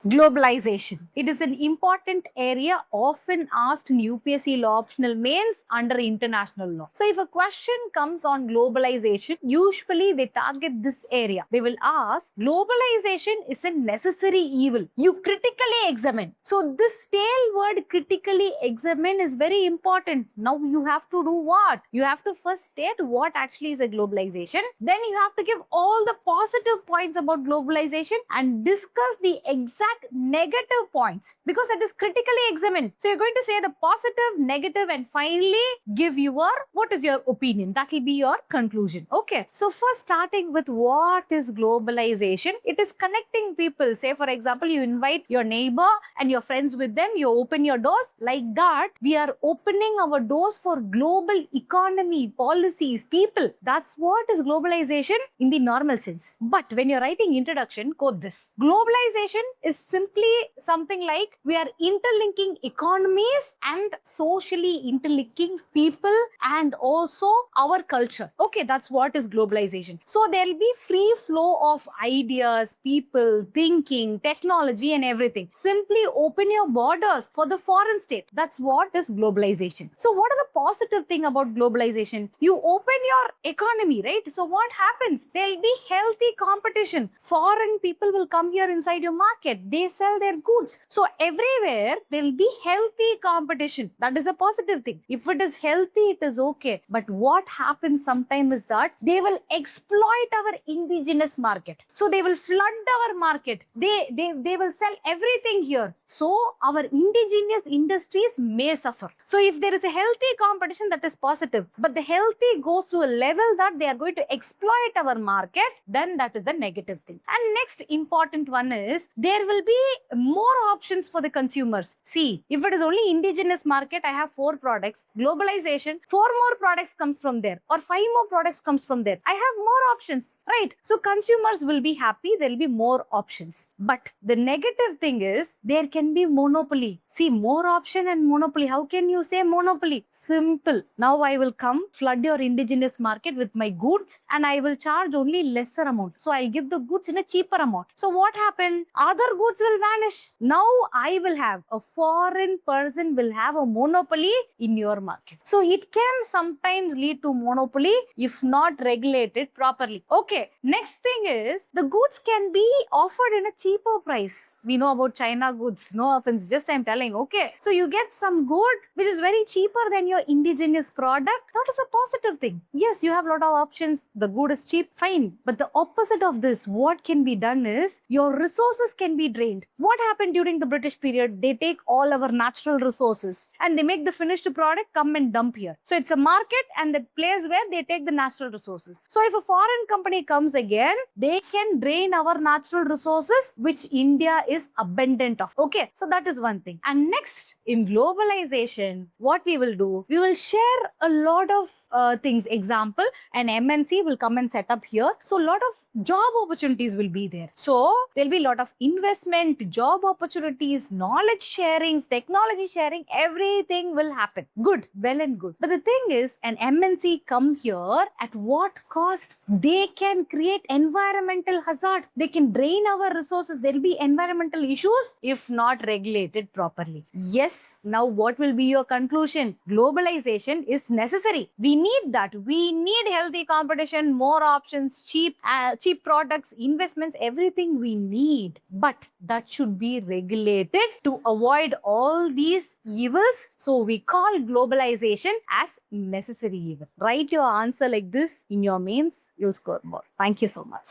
Globalization. It is an important area often asked in UPSC law optional mains under international law. So if a question comes on globalization, usually they target this area. They will ask, globalization is a necessary evil. You critically examine. So this tail word critically examine is very important. Now you have to do what? You have to first state what actually is a globalization. Then you have to give all the positive points about globalization and discuss the exact negative points because it is critically examined. So you're going to say the positive, negative, and finally give your what is your opinion. That will be your conclusion. Okay. So first starting with what is globalization? It is connecting people. Say for example, you invite your neighbor and your friends with them. You open your doors. Like that, we are opening our doors for global economy, policies, people. That's what is globalization in the normal sense. But when you're writing introduction, quote this. Globalization is simply something like we are interlinking economies and socially interlinking people and also our culture. Okay, that's what is globalization. So there'll be free flow of ideas, people, thinking, technology and everything. Simply open your borders for the foreign state. That's what is globalization. So what are the positive thing about globalization? You open your economy, right? So what happens? There'll be healthy competition. Foreign people will come here inside your market. They sell their goods. So everywhere there'll be healthy competition. That is a positive thing. If it is healthy, it is okay. But what happens sometimes is that they will exploit our indigenous market. So they will flood our market. They will sell everything here. So our indigenous industries may suffer. So if there is a healthy competition, that is positive. But the healthy goes to a level that they are going to exploit our market, then that is the negative thing. And next important one is there will be more options for the consumers. See, if it is only indigenous market, I have 4 products. Globalization, 4 more products comes from there or 5 more products comes from there. I have more options, right? So consumers will be happy. There will be more options. But the negative thing is there can be monopoly. See, more option and monopoly. How can you say monopoly? Simple. Now I will come flood your indigenous market with my goods and I will charge only lesser amount. So I'll give the goods in a cheaper amount. So what happened? Other goods will vanish. Now I will have a foreign person will have a monopoly in your market. So it can sometimes lead to monopoly if not regulated properly. Okay. Next thing is the goods can be offered in a cheaper price. We know about China goods. No offense. Just I'm telling. Okay. So you get some good which is very cheaper than your indigenous product. That is a positive thing. Yes, you have a lot of options. The good is cheap. Fine. But the opposite of this, what can be done is your resources can be drained. What happened during the British period? They take all our natural resources and they make the finished product come and dump here. So it's a market and the place where they take the natural resources. So if a foreign company comes again, they can drain our natural resources which India is abundant of. Okay, so that is one thing. And next, in globalization, what we will do, we will share a lot of things. Example, an MNC will come and set up here. So a lot of job opportunities will be there. So there'll be a lot of investment, job opportunities, knowledge sharing, technology sharing, everything will happen. Good, well and good. But the thing is, an MNC come here at what cost? They can create environmental hazard. They can drain our resources. There'll be environmental issues if not regulated properly. Yes, now what will be your conclusion? Globalization is necessary. We need that. We need healthy competition, more options, cheap products, investments, everything we need. But that should be regulated to avoid all these evils. So we call globalization as necessary evil. Write your answer like this in your mains. You'll score more. Thank you so much.